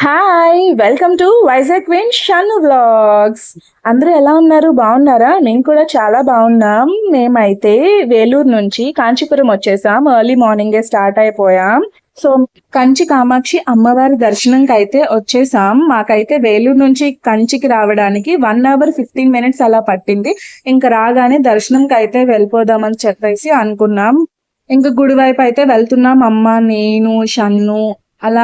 Hi! Welcome to Vizag queen Shannu vlogs. అందరూ ఎలా ఉన్నారు? బాగున్నారా? మేము కూడా చాలా బాగున్నాం. మేమైతే వేలూరు నుంచి కాంచీపురం వచ్చేసాం. ఎర్లీ మార్నింగే స్టార్ట్ అయిపోయాం. సో, కంచి కామాక్షి అమ్మవారి దర్శనంకి అయితే వచ్చేసాం. మాకైతే వేలూరు నుంచి కంచికి రావడానికి 1 అవర్ 15 మినిట్స్ అలా పట్టింది. ఇంక రాగానే దర్శనంకి అయితే వెళ్ళిపోదామని చెప్పేసి అనుకున్నాం. ఇంక గుడి వైపు అయితే వెళ్తున్నాం. అమ్మ, నేను, షన్ను అలా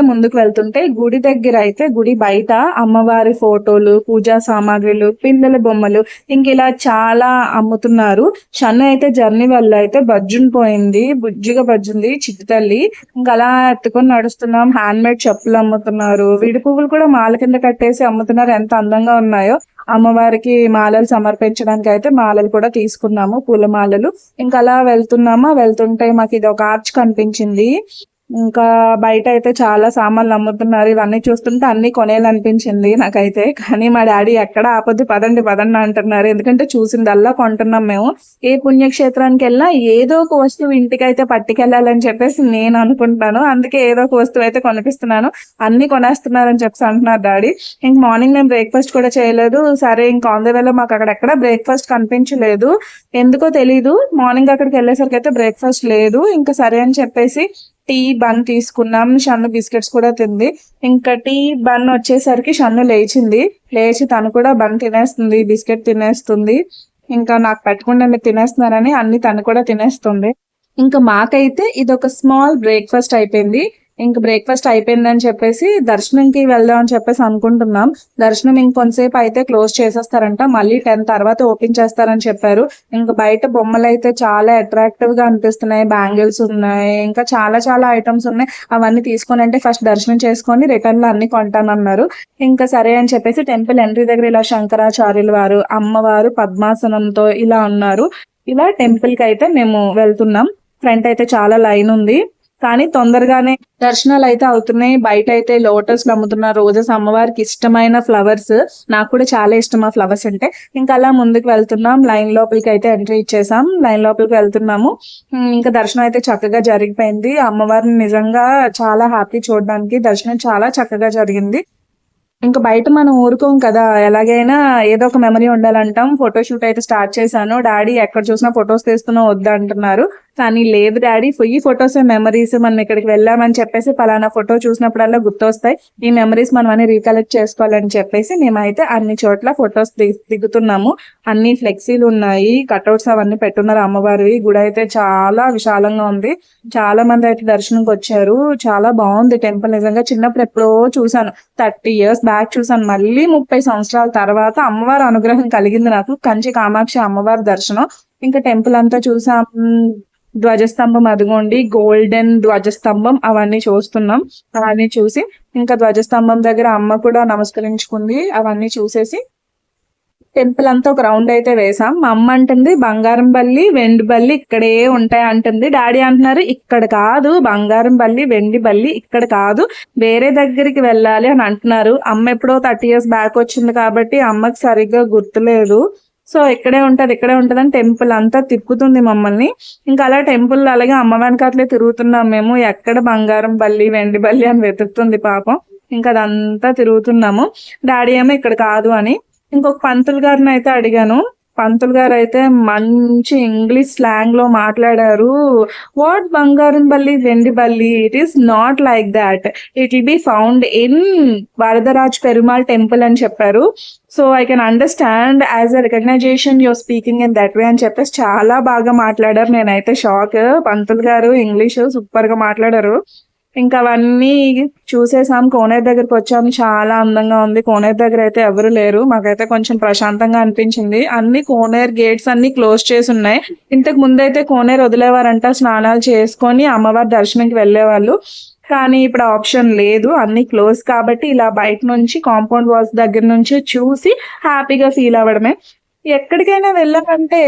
ముందుకు వెళ్తుంటే గుడి దగ్గర అయితే గుడి బయట అమ్మవారి ఫోటోలు, పూజా సామాగ్రిలు, పిల్లల బొమ్మలు ఇంక ఇలా చాలా అమ్ముతున్నారు. షన్ను అయితే జర్నీ వల్ల అయితే బజ్జుని పోయింది, బుజ్జిగా బజ్జుంది చిట్టి తల్లి. ఇంక అలా ఎత్తుకొని నడుస్తున్నాం. హ్యాండ్ మేడ్ చెప్పులు అమ్ముతున్నారు, విడి పువ్వులు కూడా మాల కింద కట్టేసి అమ్ముతున్నారు. ఎంత అందంగా ఉన్నాయో. అమ్మవారికి మాలలు సమర్పించడానికి అయితే మాలలు కూడా తీసుకున్నాము, పూల మాలలు. ఇంకా అలా వెళ్తుంటే మాకు ఇది ఒక ఆర్చ్ కనిపించింది. ఇంకా బయట అయితే చాలా సామాన్లు అమ్ముతున్నారు. ఇవన్నీ చూస్తుంటే అన్ని కొనేయాలనిపించింది నాకైతే. కానీ మా డాడీ ఎక్కడ ఆపొద్దు, పదండి పదండి అంటున్నారు. ఎందుకంటే చూసిందల్లా కొంటున్నాం మేము. ఏ పుణ్యక్షేత్రానికి వెళ్ళినా ఏదో ఒక వస్తువు ఇంటికైతే పట్టుకెళ్ళాలని చెప్పేసి నేను అనుకుంటాను. అందుకే ఏదో ఒక వస్తువు అయితే కొనిపిస్తున్నాను. అన్ని కొనేస్తున్నారని చెప్పేసి అంటున్నారు డాడీ. ఇంక మార్నింగ్ మేము బ్రేక్ఫాస్ట్ కూడా చేయలేదు. సరే ఇంకా ఆన్ ద వేలో మాకు అక్కడెక్కడ బ్రేక్ఫాస్ట్ కనిపించలేదు, ఎందుకో తెలీదు. మార్నింగ్ అక్కడికి వెళ్ళేసరికి అయితే బ్రేక్ఫాస్ట్ లేదు. ఇంకా సరే అని చెప్పేసి టీ బన్ తీసుకున్నాం. షన్ను బిస్కెట్స్ కూడా తింది. ఇంకా టీ బన్ వచ్చేసరికి షన్ను లేచి తను కూడా బన్ తినేస్తుంది, బిస్కెట్ తినేస్తుంది. ఇంకా నాకు పెట్టకుండా మీరు తినేస్తున్నారని అన్ని తను కూడా తినేస్తుంది. ఇంకా మాకైతే ఇది ఒక స్మాల్ బ్రేక్ఫాస్ట్ అయిపోయింది. ఇంక బ్రేక్ఫాస్ట్ అయిపోయిందని చెప్పేసి దర్శనంకి వెళ్దాం అని చెప్పేసి అనుకుంటున్నాం. దర్శనం ఇంకొంతసేపు అయితే క్లోజ్ చేసేస్తారంట, మళ్ళీ 10 తర్వాత ఓపెన్ చేస్తారని చెప్పారు. ఇంకా బయట బొమ్మలు అయితే చాలా అట్రాక్టివ్ గా అనిపిస్తున్నాయి. బ్యాంగిల్స్ ఉన్నాయి, ఇంకా చాలా చాలా ఐటమ్స్ ఉన్నాయి. అవన్నీ తీసుకొని అంటే ఫస్ట్ దర్శనం చేసుకొని రిటర్న్ లో అన్ని కొంటానన్నారు. ఇంకా సరే అని చెప్పేసి టెంపుల్ ఎంట్రీ దగ్గర ఇలా శంకరాచార్యుల వారు, అమ్మవారు పద్మాసనంతో ఇలా ఉన్నారు. ఇలా టెంపుల్ కి అయితే మేము వెళ్తున్నాం. ఫ్రంట్ అయితే చాలా లైన్ ఉంది, కానీ తొందరగానే దర్శనాలు అయితే అవుతున్నాయి. బయట అయితే లోటస్లు అమ్ముతున్నారు, రోజెస్, అమ్మవారికి ఇష్టమైన ఫ్లవర్స్. నాకు కూడా చాలా ఇష్టం ఆ ఫ్లవర్స్ అంటే. ఇంకా అలా ముందుకు వెళ్తున్నాం. లైన్ లోపలికి అయితే ఎంట్రీ ఇచ్చేసాం. లైన్ లోపలికి వెళ్తున్నాము. ఇంకా దర్శనం అయితే చక్కగా జరిగిపోయింది. అమ్మవారిని నిజంగా చాలా హ్యాపీ చూడడానికి. దర్శనం చాలా చక్కగా జరిగింది. ఇంకా బయట మనం ఊరుకోం కదా, ఎలాగైనా ఏదో ఒక మెమరీ ఉండాలంటాం. ఫోటోషూట్ అయితే స్టార్ట్ చేశాను. డాడీ ఎక్కడ చూసినా ఫొటోస్ తీస్తున్నావు వద్దు అంటున్నారు. కానీ లేదు డాడీ, ఈ ఫొటోస్ మెమరీస్, మనం ఇక్కడికి వెళ్ళామని చెప్పేసి పలానా ఫోటో చూసినప్పుడల్లా గుర్తొస్తాయి. ఈ మెమరీస్ మనం అన్ని రీకలెక్ట్ చేసుకోవాలని చెప్పేసి మేమైతే అన్ని చోట్ల ఫొటోస్ దిగుతున్నాము. అన్ని ఫ్లెక్సీలు ఉన్నాయి, కట్అవుట్స్ అవన్నీ పెట్టున్నారు అమ్మవారివి. గుడి అయితే చాలా విశాలంగా ఉంది. చాలా మంది అయితే దర్శనంకి వచ్చారు. చాలా బాగుంది టెంపుల్. నిజంగా చిన్నప్పుడు ఎప్పుడో చూసాను, 30 years బ్యాక్ చూసాను. మళ్ళీ 30 సంవత్సరాల తర్వాత అమ్మవారి అనుగ్రహం కలిగింది నాకు. కంచి కామాక్షి అమ్మవారి దర్శనం. ఇంకా టెంపుల్ అంతా చూసాం. ధ్వజస్తంభం అదిగోండి, గోల్డెన్ ధ్వజస్తంభం, అవన్నీ చూస్తున్నాం. అవన్నీ చూసి ఇంకా ధ్వజస్తంభం దగ్గర అమ్మ కూడా నమస్కరించుకుంది. అవన్నీ చూసేసి టెంపుల్ అంతా ఒక రౌండ్ అయితే వేసాం. మా అమ్మ అంటుంది బంగారం బల్లి, వెండి బల్లి ఇక్కడే ఉంటాయి అంటుంది. డాడీ అంటున్నారు ఇక్కడ కాదు, బంగారం బల్లి, వెండి బల్లి ఇక్కడ కాదు, వేరే దగ్గరికి వెళ్ళాలి అని అంటున్నారు. అమ్మ ఎప్పుడో 30 years బ్యాక్ వచ్చింది కాబట్టి అమ్మకి సరిగ్గా గుర్తులేదు. సో ఇక్కడే ఉంటది అని టెంపుల్ అంతా తిప్పుతుంది మమ్మల్ని. ఇంకా అలా టెంపుల్ అలాగే అమ్మ వెనకాతలే తిరుగుతున్నాం మేము. ఎక్కడ బంగారం బల్లి, వెండి బల్లి అని వెతుకుతుంది పాపం. ఇంకా అదంతా తిరుగుతున్నాము. డాడీ ఏమో ఇక్కడ కాదు అని. ఇంకొక పంతులు గారిని అయితే అడిగాను. పంతులు గారు అయితే మంచి ఇంగ్లీష్ స్లాంగ్ లో మాట్లాడారు. వాట్ బంగారం బల్లి, వెండి బల్లి, it is not like that, it will be found in Varadaraj Perumal temple అని చెప్పారు. So I can understand as a recognition your speaking in that way అని చెప్పేసి చాలా బాగా మాట్లాడారు. నేనైతే షాక్. పంతులు గారు ఇంగ్లీష్ సూపర్ గా మాట్లాడారు. ఇంకా అవన్నీ చూసేసాం. కోనేరు దగ్గరికి వచ్చాము. చాలా అందంగా ఉంది. కోనేరు దగ్గర అయితే ఎవరు లేరు. మాకైతే కొంచెం ప్రశాంతంగా అనిపించింది. అన్ని కోనేరు గేట్స్ అన్ని క్లోజ్ చేసి ఉన్నాయి. ఇంతకు ముందైతే కోనేరు వదిలేవారంట, స్నానాలు చేసుకొని అమ్మవారి దర్శనంకి వెళ్ళేవాళ్ళు. కానీ ఇప్పుడు ఆప్షన్ లేదు, అన్ని క్లోజ్. కాబట్టి ఇలా బయట నుంచి కాంపౌండ్ వాల్స్ దగ్గర నుంచి చూసి హ్యాపీగా ఫీల్ అవ్వడమే. ఎక్కడికైనా వెళ్ళాలంటే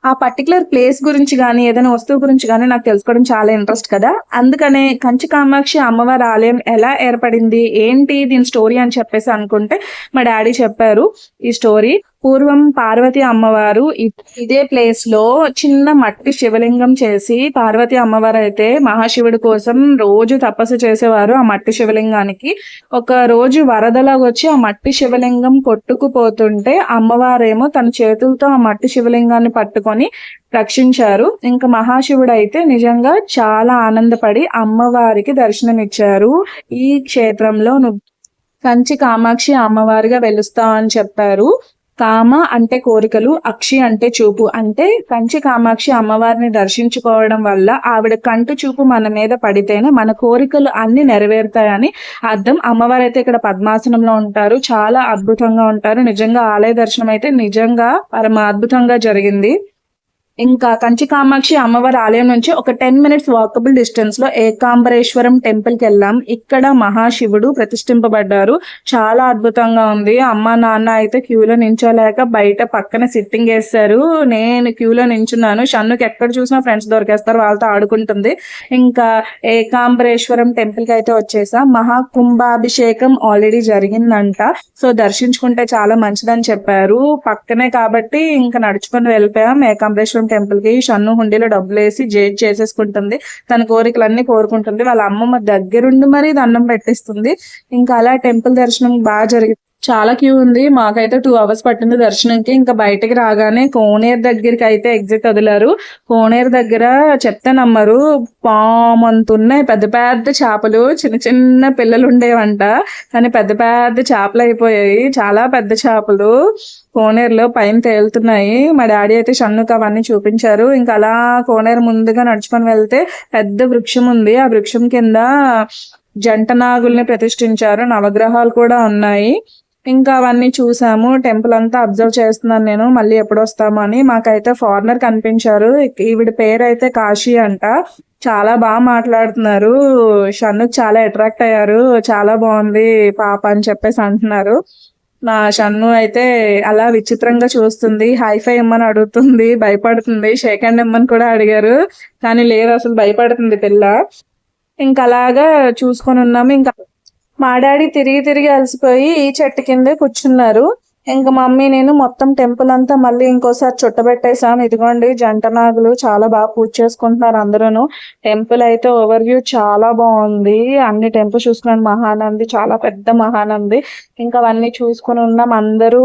ఆ పర్టికులర్ ప్లేస్ గురించి కానీ ఏదైనా వస్తువు గురించి కానీ నాకు తెలుసుకోవడం చాలా ఇంట్రెస్ట్ కదా. అందుకనే కంచి కామాక్షి అమ్మవారి ఆలయం ఎలా ఏర్పడింది, ఏంటి దీని స్టోరీ అని చెప్పేసి అనుకుంటే మా డాడీ చెప్పారు ఈ స్టోరీ. పూర్వం పార్వతి అమ్మవారు ఇదే ప్లేస్ లో చిన్న మట్టి శివలింగం చేసి, పార్వతి అమ్మవారు అయితే మహాశివుడి కోసం రోజు తపస్సు చేసేవారు. ఆ మట్టి శివలింగానికి ఒక రోజు వరదలాగా వచ్చి ఆ మట్టి శివలింగం కొట్టుకుపోతుంటే అమ్మవారేమో తన చేతులతో ఆ మట్టి శివలింగాన్ని పట్టుకొని రక్షించారు. ఇంకా మహాశివుడు అయితే నిజంగా చాలా ఆనందపడి అమ్మవారికి దర్శనమిచ్చారు. ఈ క్షేత్రంలో కంచి కామాక్షి అమ్మవారిగా వెలుస్తావు అని చెప్పారు. కామ అంటే కోరికలు, అక్షి అంటే చూపు. అంటే కంచి కామాక్షి అమ్మవారిని దర్శించుకోవడం వల్ల ఆవిడ కంటి చూపు మన మీద పడితేనే మన కోరికలు అన్ని నెరవేరుతాయని అర్థం. అమ్మవారు అయితే ఇక్కడ పద్మాసనంలో ఉంటారు, చాలా అద్భుతంగా ఉంటారు. నిజంగా ఆలయ దర్శనం అయితే నిజంగా పరమ అద్భుతంగా జరిగింది. ఇంకా కంచి కామాక్షి అమ్మవారి ఆలయం నుంచి ఒక 10 minutes వాకబుల్ డిస్టెన్స్ లో ఏకాంబరేశ్వరం టెంపుల్ కి వెళ్ళాం. ఇక్కడ మహాశివుడు ప్రతిష్ఠింపబడ్డారు. చాలా అద్భుతంగా ఉంది. అమ్మ నాన్న అయితే క్యూలో నించోలేక బయట పక్కన సిట్టింగ్ వేస్తారు. నేను క్యూలో నించున్నాను. షన్నుకి ఎక్కడ చూసినా ఫ్రెండ్స్ దొరికేస్తారు, వాళ్ళతో ఆడుకుంటుంది. ఇంకా ఏకాంబరేశ్వరం టెంపుల్ కి అయితే వచ్చేసాం. మహాకుంభాభిషేకం ఆల్రెడీ జరిగిందంట, సో దర్శించుకుంటే చాలా మంచిదని చెప్పారు. పక్కనే కాబట్టి ఇంకా నడుచుకొని వెళ్ళిపోయాం ఏకాంబరేశ్వరం టెంపుల్ కి. షన్ను హుండీలో డబ్బులు వేసి జేడ్ చేసేసుకుంటుంది. తన కోరికలన్నీ కోరుకుంటుంది. వాళ్ళ అమ్మమ్మ దగ్గరుండి మరీ దండం పెట్టిస్తుంది. ఇంకా అలా టెంపుల్ దర్శనం బాగా జరిగింది. చాలా క్యూ ఉంది. మాకైతే 2 hours పట్టింది దర్శనంకి. ఇంకా బయటకి రాగానే కోనేరు దగ్గరికి అయితే ఎగ్జిట్ వదిలారు. కోనేరు దగ్గర చెప్తే నమ్మరు, పామంతున్నాయి పెద్ద పెద్ద చేపలు. చిన్న చిన్న పిల్లలు ఉండేవంట, కానీ పెద్ద పెద్ద చేపలు అయిపోయాయి. చాలా పెద్ద చేపలు కోనేరులో పైన తేలుతున్నాయి. మా డాడీ అయితే షన్నుకు అవన్నీ చూపించారు. ఇంకా అలా కోనేరు ముందుగా నడుచుకొని వెళ్తే పెద్ద వృక్షం ఉంది. ఆ వృక్షం కింద జంట నాగుల్ని ప్రతిష్ఠించారు. నవగ్రహాలు కూడా ఉన్నాయి. ఇంకా అవన్నీ చూసాము. టెంపుల్ అంతా అబ్జర్వ్ చేస్తున్నాను నేను, మళ్ళీ ఎప్పుడు వస్తాము అని. మాకైతే ఫారినర్ కనిపించారు. ఈవిడ పేరు అయితే కాశీ అంట. చాలా బాగా మాట్లాడుతున్నారు. షన్నుకు చాలా అట్రాక్ట్ అయ్యారు. చాలా బాగుంది పాప అని చెప్పేసి అంటున్నారు. నా షన్ను అయితే అలా విచిత్రంగా చూస్తుంది. హైఫై ఇమ్మని అడుగుతుంది, భయపడుతుంది. షేక్ హ్యాండ్ ఇమ్మని కూడా అడిగారు, కానీ లేదు, అసలు భయపడుతుంది పిల్ల. ఇంకా అలాగా చూసుకొని ఉన్నాము. ఇంకా మా డాడీ తిరిగి తిరిగి అలసిపోయి ఈ చెట్టు కిందే కూర్చున్నారు. ఇంకా మమ్మీ నేను మొత్తం టెంపుల్ అంతా మళ్ళీ ఇంకోసారి చుట్టబెట్టేసాం. ఇదిగోండి జంట నాగులు, చాలా బాగా పూజ చేసుకుంటున్నారు అందరూ. టెంపుల్ అయితే ఓవర్ వ్యూ చాలా బాగుంది. అన్ని టెంపుల్ చూసుకున్నాను. మహానంది, చాలా పెద్ద మహానంది. ఇంకా అవన్నీ చూసుకుని ఉన్నాం. అందరూ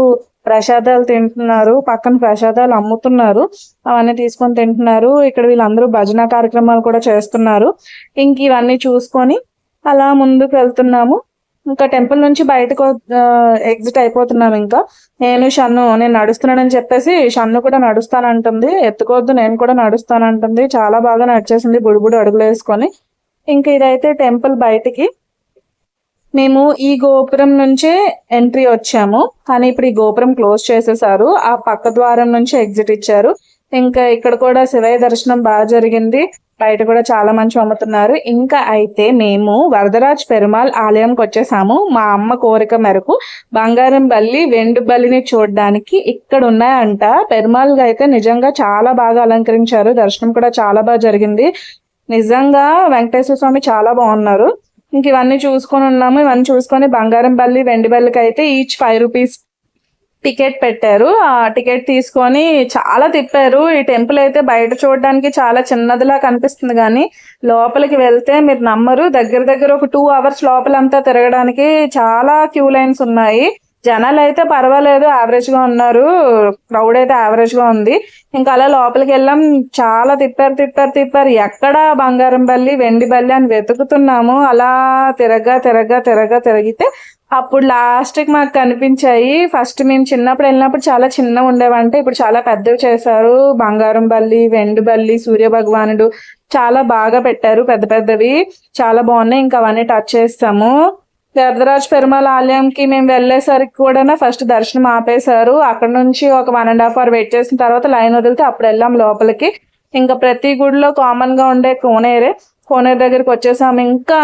ప్రసాదాలు తింటున్నారు. పక్కన ప్రసాదాలు అమ్ముతున్నారు, అవన్నీ తీసుకొని తింటున్నారు. ఇక్కడ వీళ్ళందరూ భజన కార్యక్రమాలు కూడా చేస్తున్నారు. ఇంక ఇవన్నీ చూసుకొని అలా ముందుకు వెళ్తున్నాము. ఇంకా టెంపుల్ నుంచి బయటకు ఎగ్జిట్ అయిపోతున్నాం. ఇంకా నేను నడుస్తున్నానని చెప్పేసి షన్ను కూడా నడుస్తానంటుంది. ఎత్తుకోవద్దు, నేను కూడా నడుస్తానంటుంది. చాలా బాగా నడిచేసింది బుడిబుడి అడుగులు వేసుకొని. ఇంకా ఇదైతే టెంపుల్ బయటికి. మేము ఈ గోపురం నుంచే ఎంట్రీ వచ్చాము, కానీ ఇప్పుడు ఈ గోపురం క్లోజ్ చేసేసారు. ఆ పక్క ద్వారం నుంచి ఎగ్జిట్ ఇచ్చారు. ఇంకా ఇక్కడ కూడా శివయ్య దర్శనం బాగా జరిగింది. బయట కూడా చాలా మంచి అమ్ముతున్నారు. ఇంకా అయితే మేము వరదరాజ్ పెరుమాళ్ ఆలయంకి వచ్చేసాము. మా అమ్మ కోరిక మేరకు బంగారం బల్లి, వెండి బల్లిని చూడడానికి ఇక్కడ ఉన్నాయంట. పెరుమాళ్ అయితే నిజంగా చాలా బాగా అలంకరించారు. దర్శనం కూడా చాలా బాగా జరిగింది. నిజంగా వెంకటేశ్వర స్వామి చాలా బాగున్నారు. ఇంక ఇవన్నీ చూసుకొని ఉన్నాము. ఇవన్నీ చూసుకొని బంగారం బల్లి, వెండి బల్లికి అయితే ఈచ్ 5 rupees టికెట్ పెట్టారు. ఆ టికెట్ తీసుకొని చాలా తిప్పారు. ఈ టెంపుల్ అయితే బయట చూడడానికి చాలా చిన్నదిలా కనిపిస్తుంది, కానీ లోపలికి వెళ్తే మీరు నమ్మరు, దగ్గర దగ్గర ఒక 2 hours లోపలంతా తిరగడానికి. చాలా క్యూ లైన్స్ ఉన్నాయి. జనాలు అయితే పర్వాలేదు, యావరేజ్ గా ఉన్నారు. క్రౌడ్ అయితే యావరేజ్ గా ఉంది. ఇంకా అలా లోపలికి వెళ్ళాం. చాలా తిప్పారు. ఎక్కడ బంగారం బల్లి, వెండి బల్లి అని వెతుకుతున్నాము. అలా తిరిగితే అప్పుడు లాస్ట్కి మాకు కనిపించాయి. ఫస్ట్ మేము చిన్నప్పుడు వెళ్ళినప్పుడు చాలా చిన్నగా ఉండేవంటే, ఇప్పుడు చాలా పెద్దవి చేశారు. బంగారం బల్లి, వెండి బల్లి, సూర్య భగవానుడు చాలా బాగా పెట్టారు. పెద్ద పెద్దవి చాలా బాగున్నాయి. ఇంకా అవన్నీ టచ్ చేస్తాము. వరదరాజ్ పెరుమాళ్ ఆలయంకి మేము వెళ్ళేసరికి కూడా ఫస్ట్ దర్శనం ఆపేశారు. అక్కడ నుంచి ఒక 1.5 hour వెయిట్ చేసిన తర్వాత లైన్ వదిలితే అప్పుడు వెళ్ళాం లోపలికి. ఇంకా ప్రతి గుడిలో కామన్ గా ఉండే కోనేరు దగ్గరికి వచ్చేసాము. ఇంకా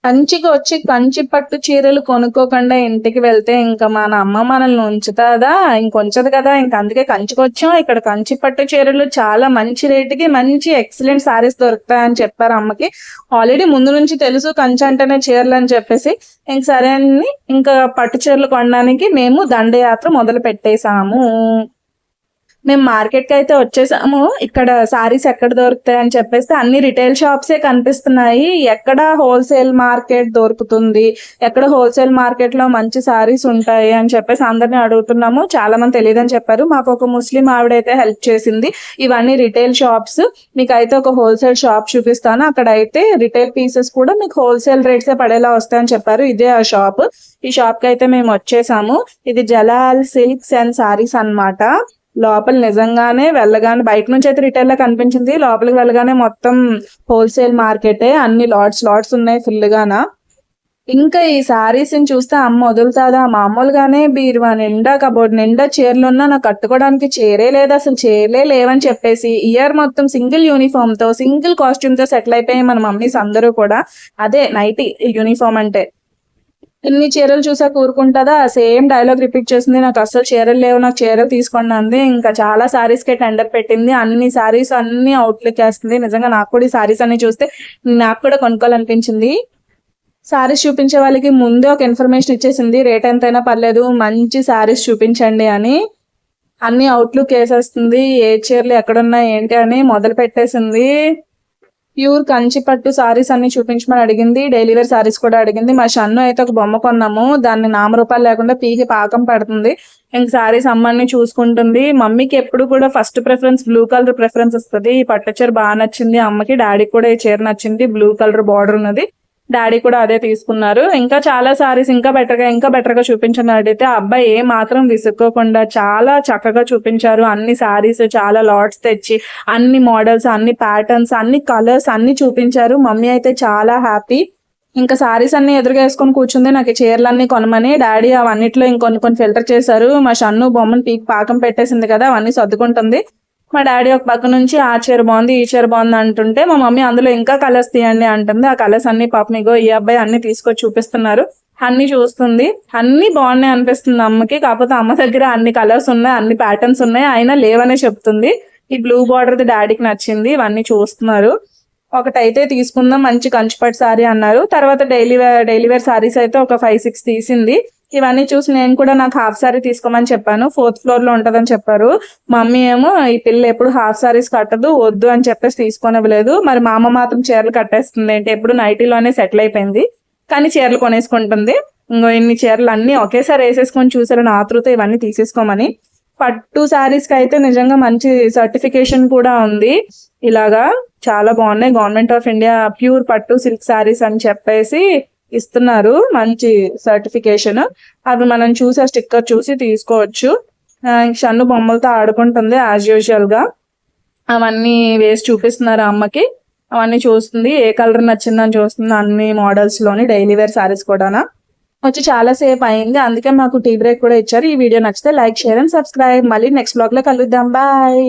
కంచికి వచ్చి కంచి పట్టు చీరలు కొనుక్కోకుండా ఇంటికి వెళ్తే ఇంకా మన అమ్మ మనల్ని ఉంచుతాదా? ఇంకొంచదు కదా. ఇంక అందుకే కంచికి వచ్చాం. ఇక్కడ కంచి పట్టు చీరలు చాలా మంచి రేటుకి మంచి ఎక్సలెంట్ సారీస్ దొరుకుతాయని చెప్పారు అమ్మకి. ఆల్రెడీ ముందు నుంచి తెలుసు కంచి అంటేనే చీరలు అని చెప్పేసి ఇంక సరే అని ఇంకా పట్టు చీరలు కొనడానికి మేము దండయాత్ర మొదలు పెట్టేశాము. మేము మార్కెట్ కి అయితే వచ్చేసాము. ఇక్కడ సారీస్ ఎక్కడ దొరుకుతాయి అని చెప్పేసి అన్ని రిటైల్ షాప్సే కనిపిస్తున్నాయి. ఎక్కడ హోల్సేల్ మార్కెట్ దొరుకుతుంది, ఎక్కడ హోల్సేల్ మార్కెట్ లో మంచి సారీస్ ఉంటాయి అని చెప్పేసి అందరిని అడుగుతున్నాము. చాలా మంది తెలియదని చెప్పారు. మాకు ఒక ముస్లిం ఆవిడైతే హెల్ప్ చేసింది. ఇవన్నీ రిటైల్ షాప్స్, మీకు అయితే ఒక హోల్సేల్ షాప్ చూపిస్తాను. అక్కడ అయితే రిటైల్ పీసెస్ కూడా మీకు హోల్సేల్ రేట్సే పడేలా వస్తాయని చెప్పారు. ఇదే ఆ షాప్. ఈ షాప్ కి అయితే మేము వచ్చేసాము. ఇది జలాల్ సిల్క్స్ అండ్ సారీస్ అన్నమాట. లోపల నిజంగానే వెళ్ళగానే బయట నుంచి అయితే రిటైల్ లా కనిపించింది. లోపలికి వెళ్ళగానే మొత్తం హోల్సేల్ మార్కెటే. అన్ని లాట్స్ ఉన్నాయి ఫుల్ గానా. ఇంకా ఈ సారీస్ ని చూస్తే అమ్మ వదులుతాదా? మామూలుగానే బీరువా నిండా కబోర్డ్ నిండా చీరలున్నా నాకు కట్టుకోవడానికి చీరే లేదు, అసలు చీరలే లేవని చెప్పేసి ఇయర్ మొత్తం సింగిల్ యూనిఫామ్ తో సింగిల్ కాస్ట్యూమ్ తో సెటిల్ అయిపోయాయి మన మమ్మీస్ అందరూ కూడా. అదే నైటీ యూనిఫామ్ అంటే. ఇన్ని చీరలు చూసా కూరుకుంటుందా? సేమ్ డైలాగ్ రిపీట్ చేసింది. నాకు అసలు చీరలు లేవు, నాకు చీరలు తీసుకోండి అంది. ఇంకా చాలా సారీస్ కి టెండర్ పెట్టింది. అన్ని సారీస్ అన్ని అవుట్లుక్ వేస్తుంది. నిజంగా నాకు కూడా ఈ సారీస్ అన్ని చూస్తే నాకు కూడా కొనుక్కోవాలనిపించింది. సారీస్ చూపించే వాళ్ళకి ముందే ఒక ఇన్ఫర్మేషన్ ఇచ్చేసింది, రేట్ ఎంతైనా పర్లేదు మంచి సారీస్ చూపించండి అని. అన్ని అవుట్లుక్ వేసేస్తుంది. ఏ చీరలు ఎక్కడున్నాయి ఏంటి అని మొదలు పెట్టేసింది. ప్యూర్ కంచి పట్టు సారీస్ అన్ని చూపించమని అడిగింది. డైలీ వేర్ సారీస్ కూడా అడిగింది. మా షన్ను అయితే ఒక బొమ్మ కొన్నాము, దాన్ని నామరూపాలు లేకుండా పీకి పాకం పడుతుంది. ఇంక సారీస్ అమ్మని చూసుకుంటుంది. మమ్మీకి ఎప్పుడు కూడా first preference blue colour preference ఇస్తుంది. ఈ పట్టు చీర బాగా నచ్చింది అమ్మకి. డాడీకి కూడా ఈ చీర నచ్చింది, బ్లూ కలర్ బార్డర్ ఉన్నది. డాడీ కూడా అదే తీసుకున్నారు. ఇంకా చాలా సారీస్ ఇంకా బెటర్ గా చూపించండి అడిగితే ఆ అబ్బాయి ఏ మాత్రం విసుక్కోకుండా చాలా చక్కగా చూపించారు. అన్ని సారీస్ చాలా లాట్స్ తెచ్చి అన్ని మోడల్స్, అన్ని ప్యాటర్న్స్, అన్ని కలర్స్ అన్ని చూపించారు. మమ్మీ అయితే చాలా హ్యాపీ. ఇంకా సారీస్ అన్ని ఎదురుగా వేసుకొని కూర్చుంది. నాకు చీరలన్నీ కొనమని. డాడీ అవన్నిట్లో ఇంకొన్ని ఫిల్టర్ చేశారు. మా షన్ను బొమ్మను పీక్ పాకం పెట్టేసింది కదా, అవన్నీ సర్దుకుంటుంది. మా డాడీ ఒక పక్క నుంచి ఆ చీర బాగుంది ఈ చీర బాగుంది అంటుంటే మా మమ్మీ అందులో ఇంకా కలర్స్ తీయండి అంటుంది. ఆ కలర్స్ అన్ని పాపం ఇగో ఈ అబ్బాయి అన్ని తీసుకొచ్చి చూపిస్తున్నారు. అన్ని చూస్తుంది. అన్ని బాగున్నాయి అనిపిస్తుంది అమ్మకి. కాకపోతే అమ్మ దగ్గర అన్ని కలర్స్ ఉన్నాయి, అన్ని ప్యాటర్న్స్ ఉన్నాయి, అయినా లేవనే చెప్తుంది. ఈ బ్లూ బార్డర్ది డాడీకి నచ్చింది. ఇవన్నీ చూస్తున్నారు. ఒకటైతే తీసుకుందాం మంచి కంచిపట్టు సారీ అన్నారు. తర్వాత డైలీ వేర్ సారీస్ అయితే ఒక 5-6 తీసింది. ఇవన్నీ చూసి నేను కూడా నాకు హాఫ్ సారీ తీసుకోమని చెప్పాను. 4th ఫ్లోర్ లో ఉంటదని చెప్పారు. మమ్మీ ఏమో ఈ పిల్ల ఎప్పుడు హాఫ్ సారీస్ కట్టదు, వద్దు అని చెప్పేసి తీసుకోనివ్వలేదు. మరి మా అమ్మ మాత్రం చీరలు కట్టేస్తుంది ఏంటి, ఎప్పుడు నైటీలోనే సెటిల్ అయిపోయింది కానీ చీరలు కొనేసుకుంటుంది. ఇంకో ఇన్ని చీరలు అన్ని ఒకేసారి వేసేసుకొని చూసారని ఆతృత ఇవన్నీ తీసేసుకోమని. పట్టు సారీస్ కి అయితే నిజంగా మంచి సర్టిఫికేషన్ కూడా ఉంది. ఇలాగా చాలా బాగున్నాయి. గవర్నమెంట్ ఆఫ్ ఇండియా ప్యూర్ పట్టు సిల్క్ సారీస్ అని చెప్పేసి ఇస్తున్నారు, మంచి సర్టిఫికేషన్. అవి మనం చూసి స్టిక్కర్ చూసి తీసుకోవచ్చు. షన్ను బొమ్మలతో ఆడుకుంటుంది యాజ్ యూజువల్ గా. అవన్నీ వేసి చూపిస్తున్నారు అమ్మకి. అవన్నీ చూస్తుంది, ఏ కలర్ నచ్చిందని చూస్తుంది. అన్ని మోడల్స్ లోని డైలీ వేర్ సారీస్ కూడా వచ్చి చాలా సేపు అయింది. అందుకే మాకు టీ బ్రేక్ కూడా ఇచ్చారు. ఈ వీడియో నచ్చితే లైక్, షేర్ అండ్ సబ్స్క్రైబ్. మళ్ళీ నెక్స్ట్ బ్లాగ్ లో కలుద్దాం. బాయ్.